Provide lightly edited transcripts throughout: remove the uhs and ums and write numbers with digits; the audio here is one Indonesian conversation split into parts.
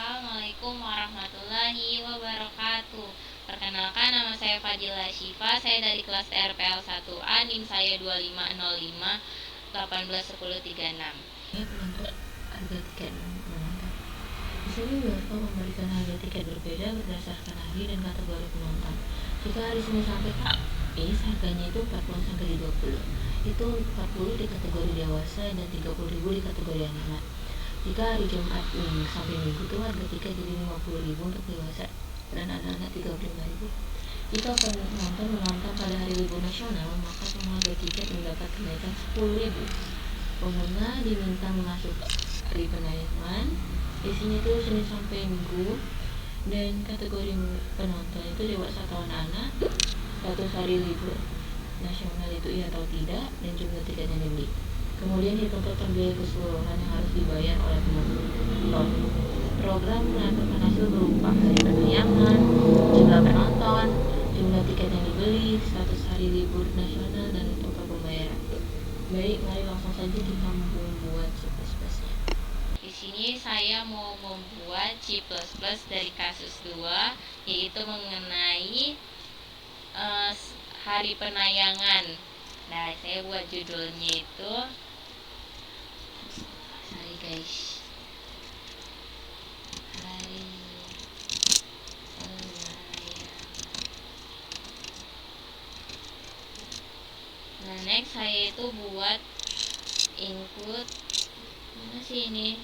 Assalamualaikum warahmatullahi wabarakatuh. Perkenalkan, nama saya Fadila Syifa. Saya dari kelas RPL 1A, NIM saya 2505 181036. Penonton harga tiket menonton. Di sini bioskop memberikan harga tiket berbeda berdasarkan hari dan kategori penonton. Jika hari Senin sampai Kamis harganya itu 40 sampai 20. Itu 40 di kategori dewasa dan 30.000 di kategori anak-anak. Jika hari Jumat sampai Minggu itu harga tiket jadi 50.000 untuk dewasa dan anak-anak 35.000. Jika penonton menonton pada hari libur nasional, maka semua harga tiket mendapat kenaikan 10.000. Pengguna diminta masuk hari penayangan, isinya itu Senin sampai Minggu, dan kategori penonton itu dewasa atau anak-anak, status hari libur nasional itu iya atau tidak, dan jumlah tiket yang dibeli. Kemudian hitung total biaya keseluruhan yang harus dibayar oleh penonton. Program menentukan hasil berupa hari penayangan, jumlah penonton, jumlah tiket yang dibeli, status hari libur nasional, dan total pembayaran. Baik, mari langsung saja kita membuat C++-nya. Di sini saya mau membuat C++ dari kasus 2, yaitu mengenai hari penayangan. Nah, saya buat judulnya itu, sorry guys, hari penayangan. Nah, next saya itu buat include, mana sih ini?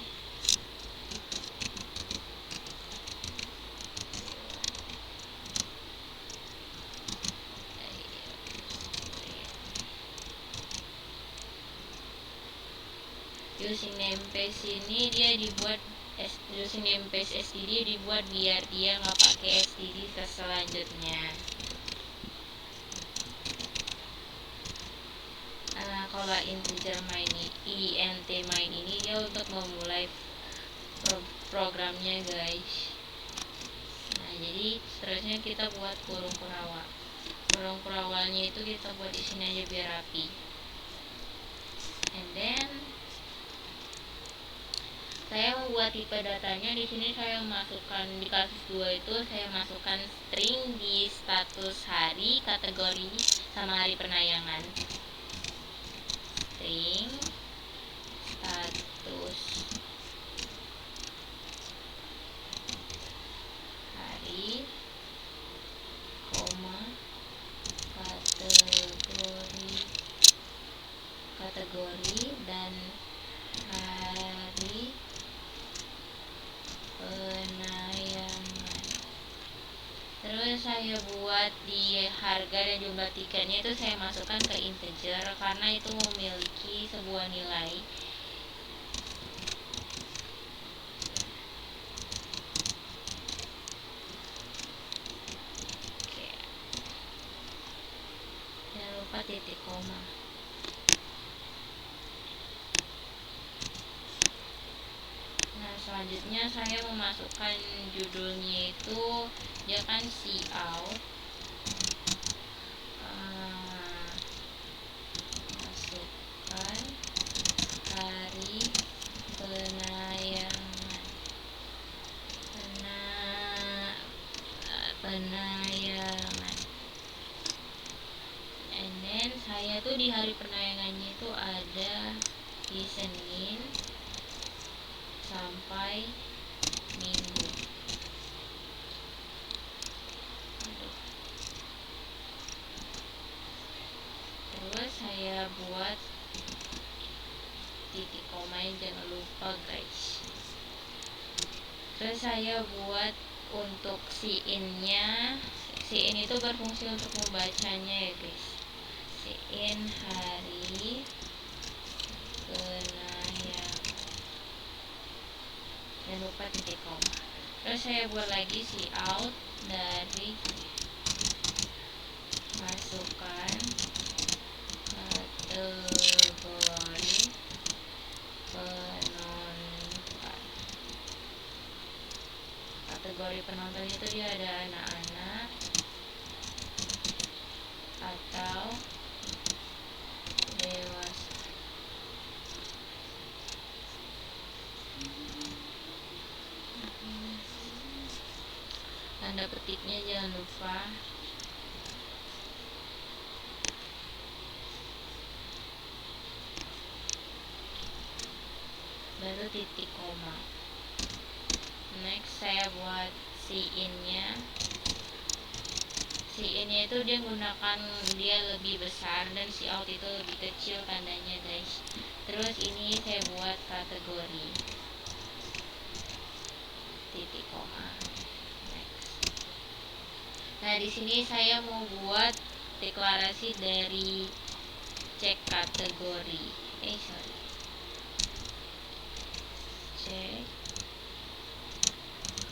Using namespace ini dia dibuat using namespace std dibuat biar dia nggak pakai std ke selanjutnya. Kalau integer int main ini dia untuk memulai programnya guys. Nah, jadi seterusnya kita buat kurung kurawal. Kurung kurawalnya itu kita buat di sini aja biar rapi. And then saya membuat tipe datanya di sini. Saya masukkan di kasus 2 itu saya masukkan string di status hari, kategori, sama hari penayangan. String status hari, koma, kategori dan hari penayangan. Terus saya buat di harga dan jumlah tiketnya itu saya masukkan ke integer karena itu memiliki sebuah nilai. Oke. Jangan lupa titik koma. Nah, selanjutnya saya memasukkan judulnya itu, dia kan cout, masukkan hari penayangan, penayangan. And then saya tuh di hari penayangannya itu ada di Senin sampai Minggu. Terus saya buat titik koma, jangan lupa guys. Terus saya buat untuk sin-nya, sin itu berfungsi untuk membacanya ya guys. Sin hari penayangan, jangan lupa titik koma. Terus saya buat lagi cout dari masukkan kategori penonton. Kategori penonton itu dia ada anak-anak atau dewasa. Tanda petiknya jangan lupa. Baru titik koma. Next saya buat in-nya. In-nya itu dia gunakan dia lebih besar dan out itu lebih kecil tandanya guys. Terus ini saya buat kategori titik koma. Next. Nah di sini saya mau buat deklarasi dari cek kategori. Cek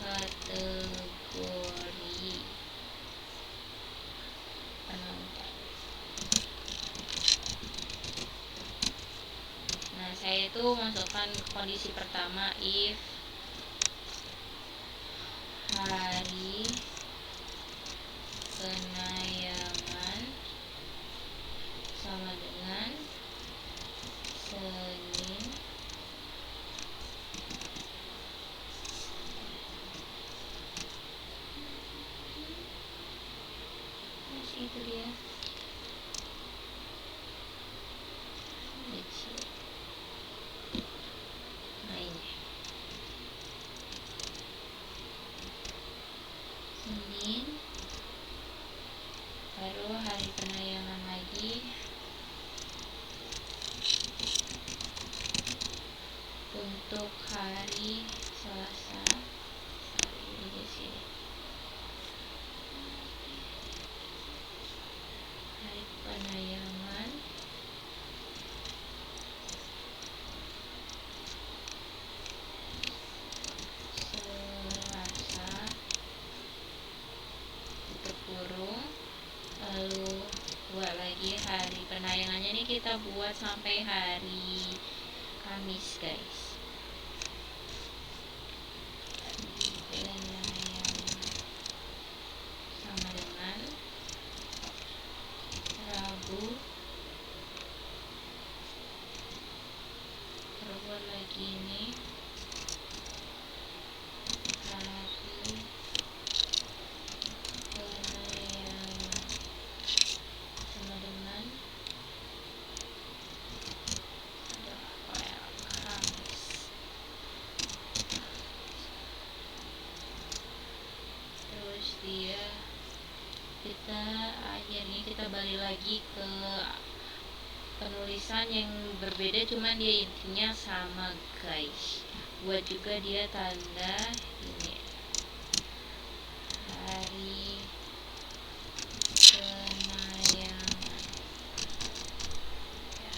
kategori penonton. Nah saya itu masukkan kondisi pertama if hari penayangan sama dengan Senin itu dia nah ini Senin, baru hari penayangan lagi untuk hari Selasa. Ini di sini hari penayangan Selasa tutup kurung, lalu buat lagi hari penayangannya ini kita buat sampai hari Kamis guys. Penayangan sama dengan Rabu, terus lagi ini hari penayangan sama dengan Kamis. Terus kita akhirnya kita balik lagi ke penulisan yang berbeda, cuman dia intinya sama guys. Buat juga dia tanda ini hari penayangan ya,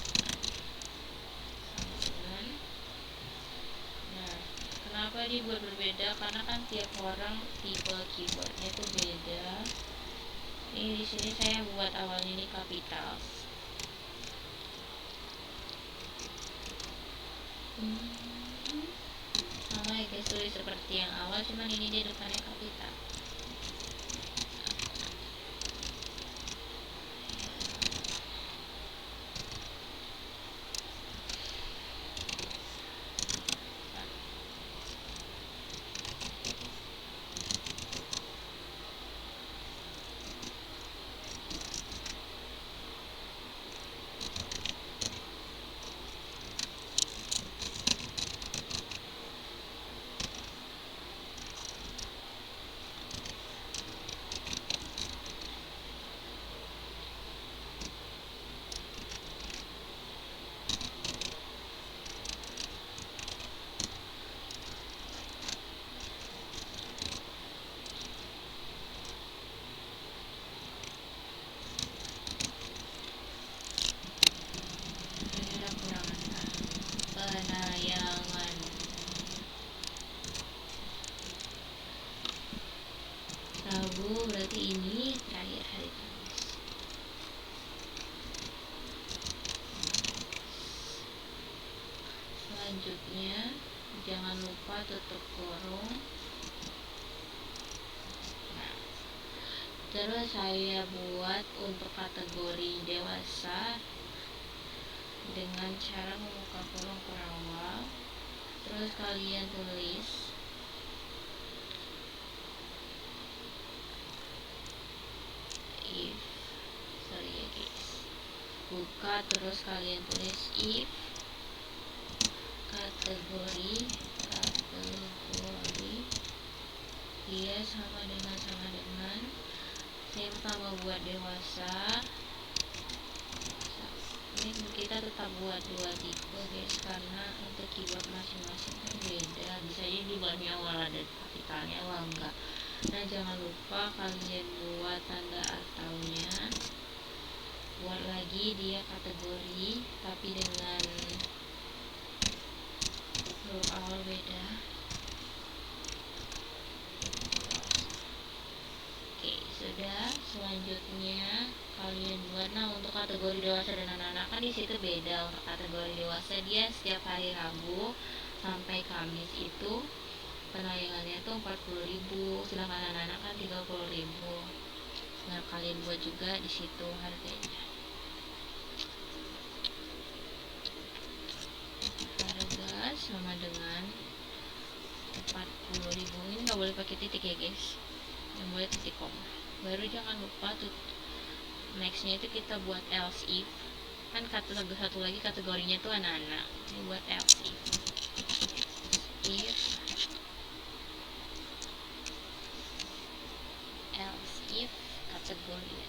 sama dengan. Nah kenapa dibuat berbeda, karena kan tiap orang tipe keyboardnya itu beda. Ini di sini saya buat awalnya ini kapital. Sama ya guys, tulis seperti yang awal, cuman ini dia depannya kapital. Penayangan Rabu, berarti ini terakhir hari Kamis. Selanjutnya jangan lupa tutup kurung. Nah, terus saya buat untuk kategori dewasa dengan cara membuka kurung per awal. Terus kalian tulis buka, terus kalian tulis if kategori dia sama dengan saya pertama buat dewasa. Ini kita tetap buat 2 tipe guys, karena untuk keyboard masing-masing kan beda, bisa jadi di bahannya awal ada kapitalnya awal enggak. Nah jangan lupa kalian buat tanda ataunya, buat lagi dia kategori tapi dengan huruf awal beda. Oke, sudah. Selanjutnya kalian buat, nah untuk kategori dewasa dan anak-anak kan di situ beda. Untuk kategori dewasa dia setiap hari Rabu sampai Kamis itu penayangannya tuh 40.000, sedangkan anak-anak kan 30.000. Nah kalian buat juga di situ harganya. Harga sama dengan 40.000. Ini nggak boleh pakai titik ya guys, yang boleh titik koma. Baru jangan lupa tuh nextnya itu kita buat else if, kan satu lagi kategorinya tuh anak-anak. Ini buat else if kategori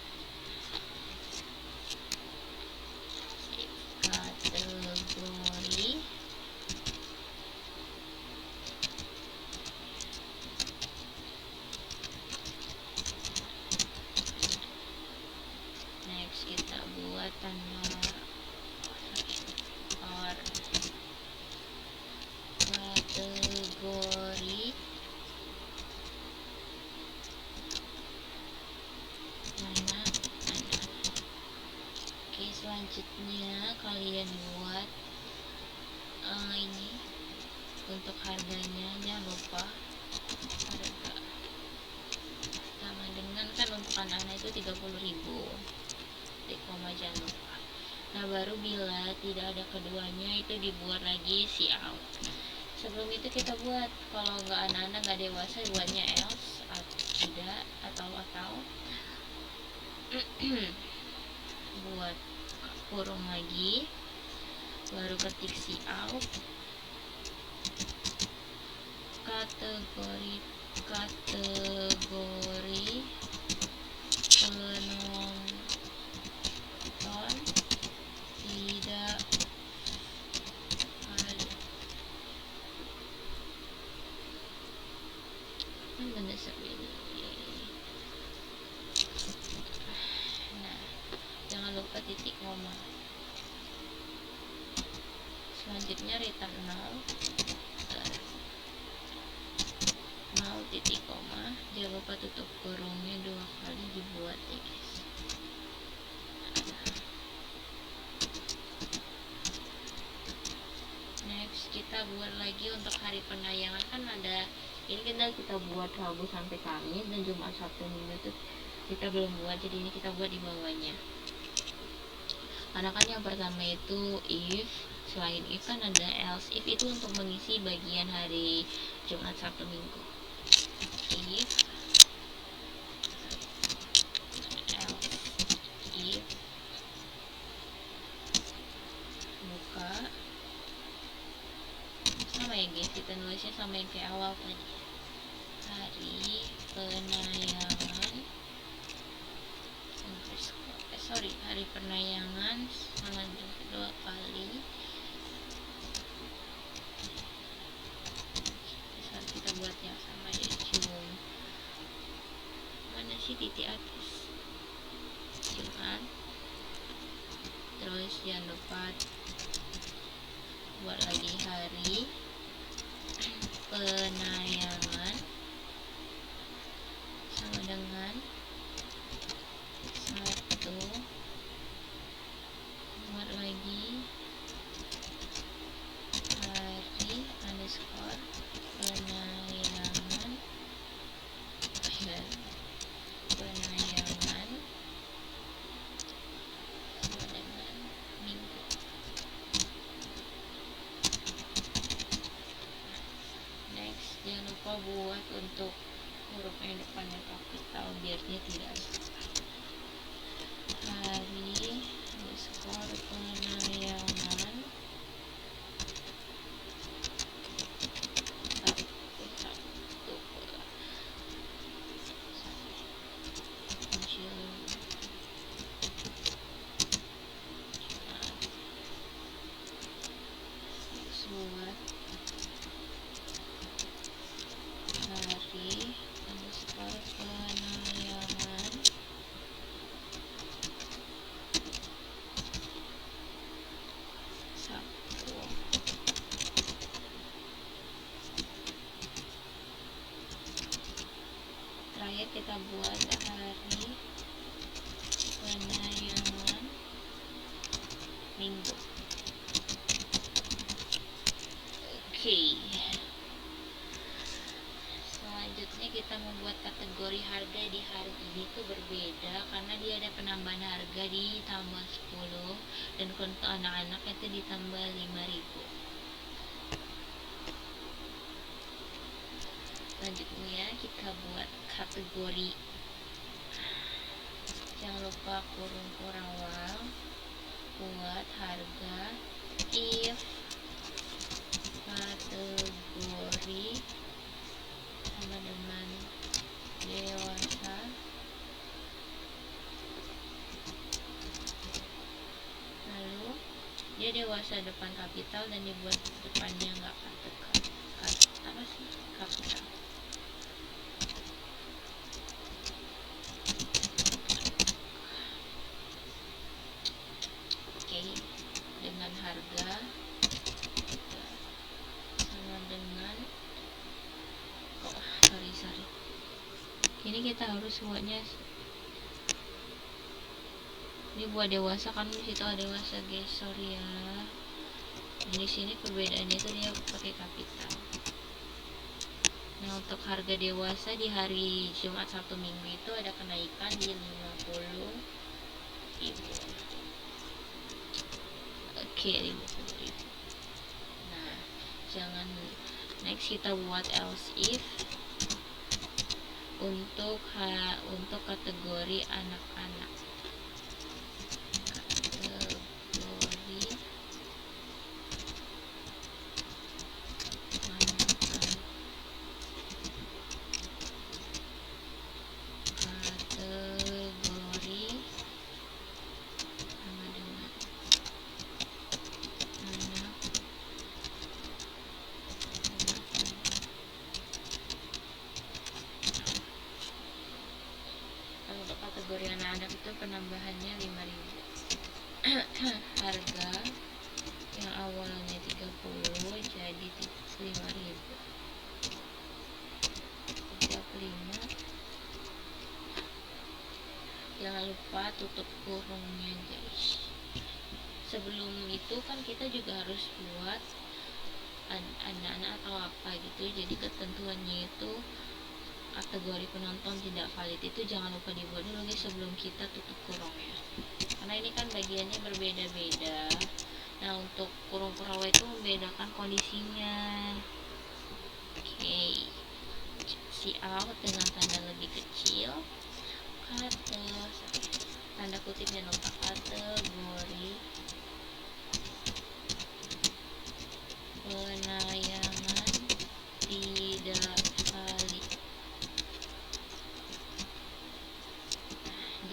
next kita buat tanda or kategori mana anak. Oke, selanjutnya kalian buat ini untuk harganya, jangan lupa harga sama dengan, kan untuk anak-anak itu 30.000, titik koma jangan lupa. Nah baru bila tidak ada keduanya itu dibuat lagi si out. Sebelum itu kita buat, kalau nggak anak-anak nggak dewasa buatnya else tidak atau buat kurung lagi, baru ketik si out kategori penonton tidak ada. Nah jangan lupa titik koma. Selanjutnya return null titik koma, jangan lupa tutup kurungnya 2 kali dibuat ya guys. Next kita buat lagi untuk hari penayangan, kan ada ini kita buat Rabu sampai Kamis dan Jumat Sabtu Minggu tuh kita belum buat, jadi ini kita buat di bawahnya. Karena kan yang pertama itu if, selain if kan ada else if, itu untuk mengisi bagian hari Jumat Sabtu Minggu. If buka sama ya guys, kita nulisnya sama yang kayak awal tadi, hari penayangan hari penayangan sama 2 kali. Kita buat yang sama ya, mana sih titik atas Jumat. Terus jangan lupa buat lagi hari penayangan sama dengan 1, buat lagi hari underscore penayangan sama dengan minggu. Next jangan lupa buat untuk hurufnya depannya kapital biar dia tidak salah. Hari skor penayangan satu bola. Buat hari underscore penayangan Sabtu. Terakhir kita buat hari penayangan Minggu. Oke. Selanjutnya kita membuat kategori harga di hari ini tuh berbeda karena dia ada penambahan harga ditambah 10 dan untuk anak-anak itu ditambah 5.000. Selanjutnya kita buat kategori, jangan lupa kurung kurawal, buat harga if kategori sama dengan dewasa lalu dia dewasa depan kapital dan dibuat depannya nggak apa sih kapital. Oke, dengan harga sama dengan sorry ini kita harus buatnya ini buat dewasa kan di situ ada dewasa guys, sorry ya. Di sini perbedaannya itu dia pakai kapital. Nah untuk harga dewasa di hari Jumat Sabtu Minggu itu ada kenaikan di 50.000. Oke, 50.000. Nah jangan, next kita buat else if untuk kategori anak-anak. Kategori anak-anak itu penambahannya 5.000. Harga yang awalnya 30 jadi 5.000. 35. Jangan lupa tutup kurungnya guys. Sebelum itu kan kita juga harus buat anak-anak atau apa gitu, jadi ketentuannya itu kategori penonton tidak valid itu jangan lupa dibuat dulu guys sebelum kita tutup kurungnya, karena ini kan bagiannya berbeda-beda. Nah untuk kurung kurawal itu membedakan kondisinya. Oke, si out dengan tanda lebih kecil, tanda kutipnya lupa, kategori penayangan tidak valid.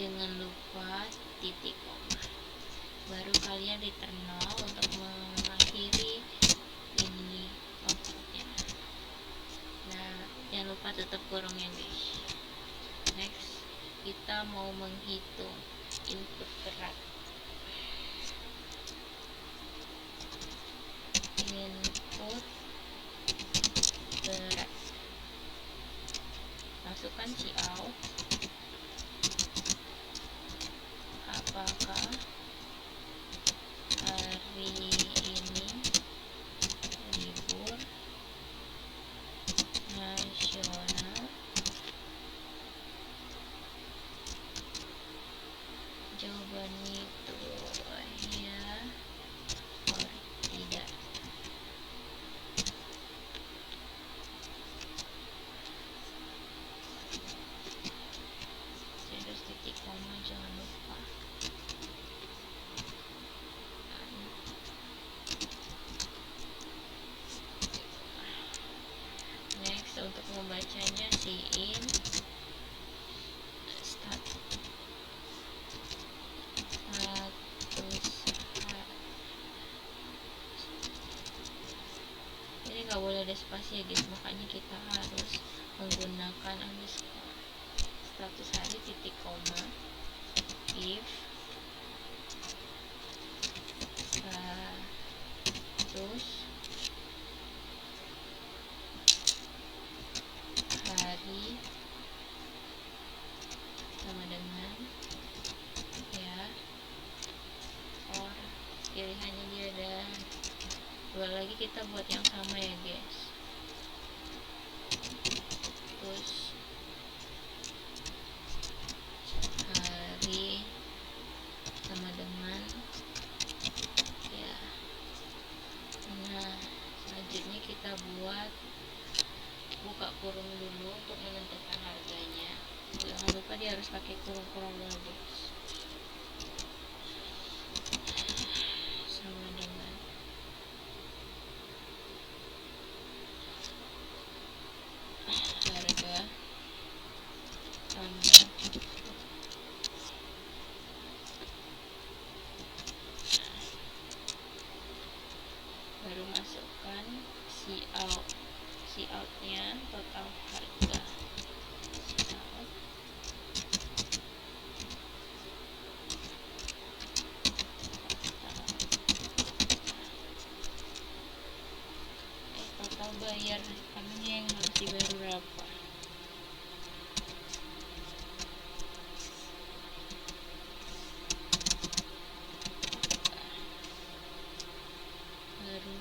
Jangan lupa titik koma, baru kalian return 0 untuk mengakhiri ini outputnya. Nah jangan lupa tutup kurungnya guys. Next kita mau menghitung input berat. Input berat, masukkan cout apakah hari ini libur nasional. Jawabannya itu ya or tidak. untuk membacanya siin status ini nggak boleh ada spasi ya guys, makanya kita harus menggunakan underscore. Status hari titik koma if status hari sama dengan ya or pilihannya dia ada dua lagi, kita buat yang sama ya guys. Terus hari sama dengan ya. Nah selanjutnya kita buat buka kurung dulu untuk menentukan harganya. Jangan lupa dia harus pakai kurung-kurung dulu guys. Sama dengan harga tambah baru masukkan outnya total harga total bayar kami yang harus dibayar berapa. Baru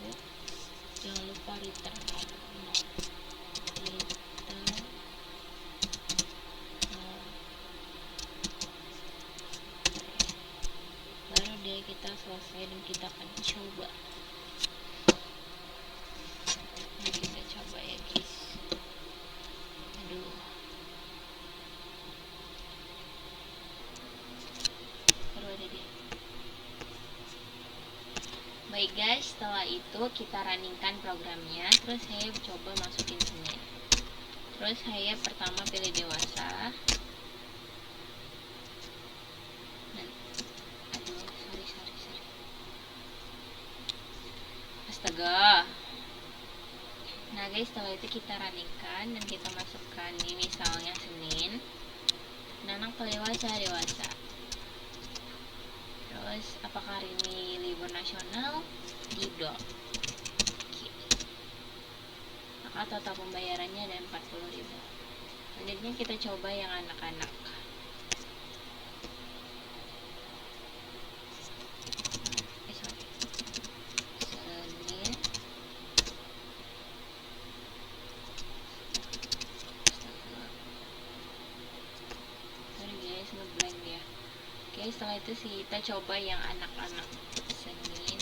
jangan lupa return baru deh kita selesai dan kita akan coba. Nah, kita coba ya guys. Aduh, baru ada deh. Baik guys, setelah itu kita runningkan programnya. Terus saya coba masukin Senin. Terus saya pertama pilih dewasa. Sorry. Astaga. Nah guys, setelah itu kita runningkan dan kita masukkan ini misalnya Senin. Nanang dewasa. Terus apakah hari ini libur nasional? Tidak. Maka total pembayarannya ada 40.000. Selanjutnya kita coba yang anak-anak. Senin. Sorry guys, ngeblank ya. Oke, setelah itu kita coba yang anak-anak. Senin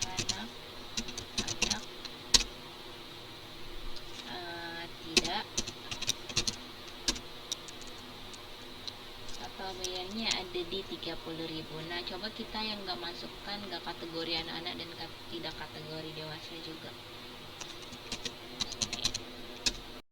anak tidak. Total bayarnya ada di 30.000. Nah coba kita yang nggak masukkan, nggak kategori anak-anak dan tidak kategori dewasa juga.